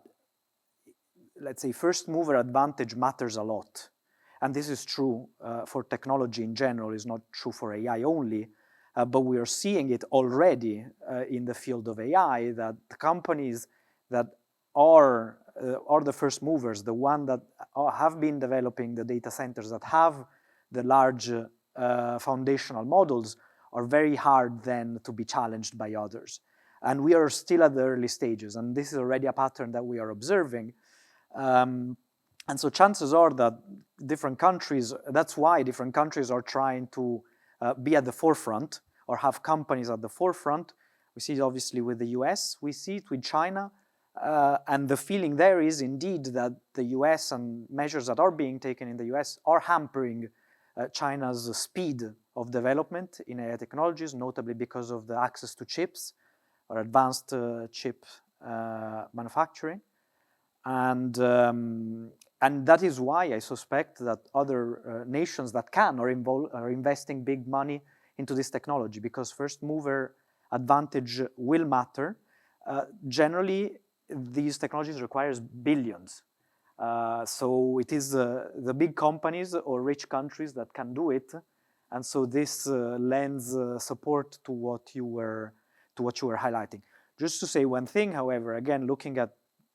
let's say, first mover advantage matters a lot. And this is true for technology in general, it's not true for AI only, but we are seeing it already in the field of AI, that the companies that are the first movers, the one that have been developing the data centers that have the large foundational models, are very hard then to be challenged by others. And we are still at the early stages, and this is already a pattern that we are observing. And so chances are that different countries, that's why different countries are trying to be at the forefront or have companies at the forefront. We see it obviously with the US, we see it with China, and the feeling there is indeed that the US and measures that are being taken in the US are hampering China's speed of development in AI technologies, notably because of the access to chips or advanced chip manufacturing. And that is why I suspect that other nations that can are investing big money into this technology, because first mover advantage will matter. Generally, these technologies requires billions. So it is the big companies or rich countries that can do it. And so this lends support to what you were highlighting. Just to say one thing, however, again, looking at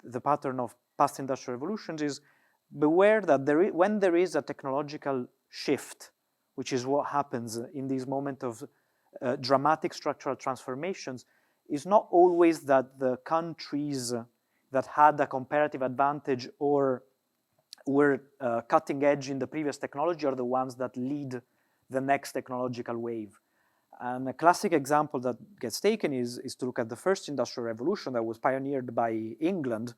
the pattern of past industrial revolutions, is beware that when there is a technological shift, which is what happens in these moments of dramatic structural transformations, is not always that the countries that had a comparative advantage or were cutting edge in the previous technology are the ones that lead the next technological wave. And a classic example that gets taken is to look at the first industrial revolution that was pioneered by England,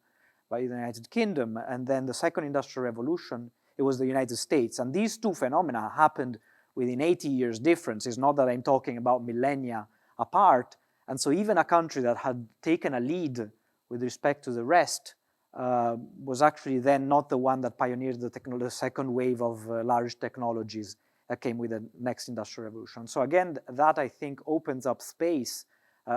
by the United Kingdom, and then the second industrial revolution, it was the United States. And these two phenomena happened within 80 years difference. It's not that I'm talking about millennia apart. And so even a country that had taken a lead with respect to the rest was actually then not the one that pioneered the second wave of large technologies that came with the next industrial revolution. So again, that I think opens up space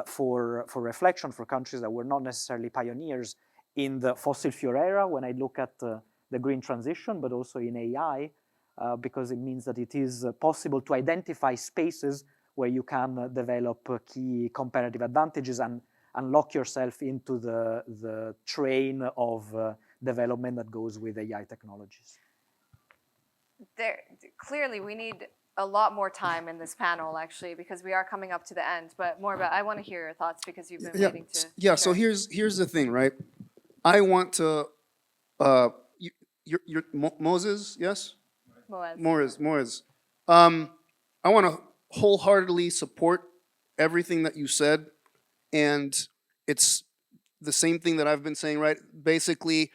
for reflection for countries that were not necessarily pioneers in the fossil fuel era when I look at the green transition, but also in AI, because it means that it is possible to identify spaces where you can develop key comparative advantages and lock yourself into the train of development that goes with AI technologies. Clearly, we need a lot more time in this panel, actually, because we are coming up to the end. But Moriba, I want to hear your thoughts because you've been waiting to Yeah, share. so here's the thing, right? I want to, you're Moses, yes? Muez. I want to wholeheartedly support everything that you said, and it's the same thing that I've been saying, right? Basically,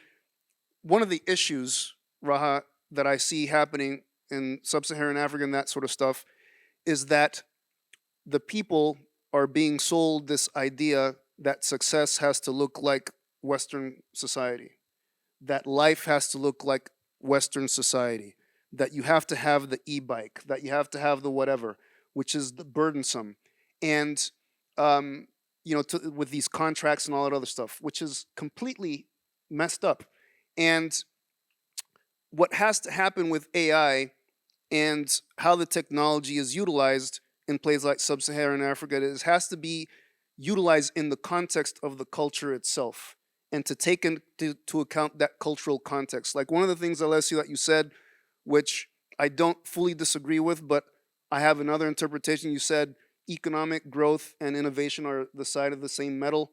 one of the issues, Raha, that I see happening in sub-Saharan Africa and that sort of stuff is that the people are being sold this idea that success has to look like Western society, that life has to look like Western society, that you have to have the e-bike, that you have to have the whatever, which is burdensome. And, with these contracts and all that other stuff, which is completely messed up. And what has to happen with AI and how the technology is utilized in places like sub-Saharan Africa has to be utilized in the context of the culture itself and to take into account that cultural context. Like one of the things, Alessio, that you said, which I don't fully disagree with, but I have another interpretation. You said economic growth and innovation are the side of the same metal.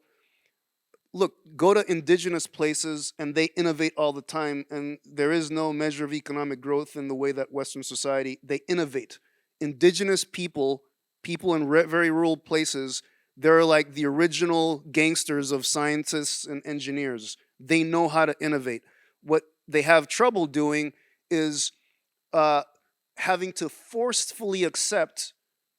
Look, go to indigenous places and they innovate all the time, and there is no measure of economic growth in the way that Western society, they innovate. Indigenous people in very rural places, they're like the original gangsters of scientists and engineers. They know how to innovate. What they have trouble doing is having to forcefully accept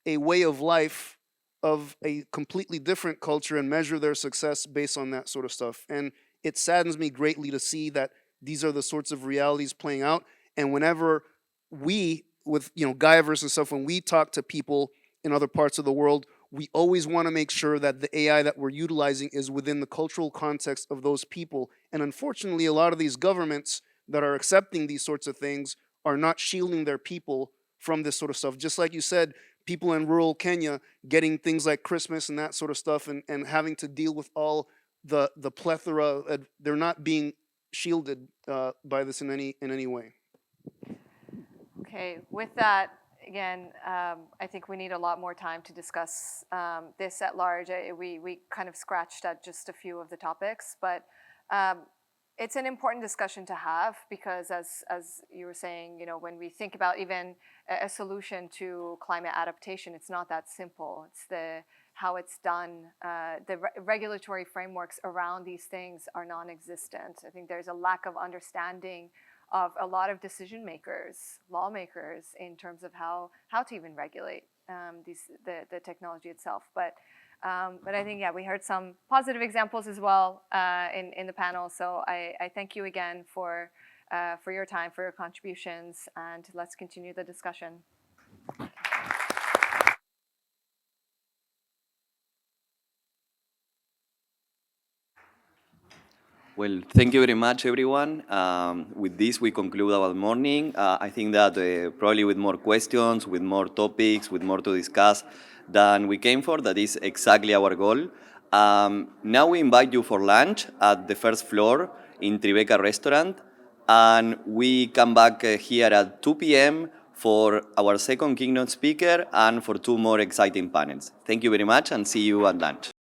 a way of life of a completely different culture and measure their success based on that sort of stuff. And it saddens me greatly to see that these are the sorts of realities playing out. And whenever we, with Guyverse and stuff, when we talk to people in other parts of the world, we always want to make sure that the AI that we're utilizing is within the cultural context of those people. And unfortunately, a lot of these governments that are accepting these sorts of things are not shielding their people from this sort of stuff. Just like you said, people in rural Kenya getting things like Christmas and that sort of stuff and having to deal with all the plethora, they're not being shielded by this in any way. Okay, with that, again, I think we need a lot more time to discuss this at large. We kind of scratched at just a few of the topics, but it's an important discussion to have because, as you were saying, when we think about even a solution to climate adaptation, it's not that simple. It's how it's done. The regulatory frameworks around these things are non-existent. I think there's a lack of understanding of a lot of decision makers, lawmakers, in terms of how to even regulate the technology itself. But I think, yeah, we heard some positive examples as well in the panel. So I thank you again for your time, for your contributions, and let's continue the discussion. Well, thank you very much, everyone. With this, we conclude our morning. I think that probably with more questions, with more topics, with more to discuss than we came for, that is exactly our goal. Now we invite you for lunch at the first floor in Tribeca Restaurant, and we come back here at 2 p.m. for our second keynote speaker and for 2 more exciting panels. Thank you very much, and see you at lunch.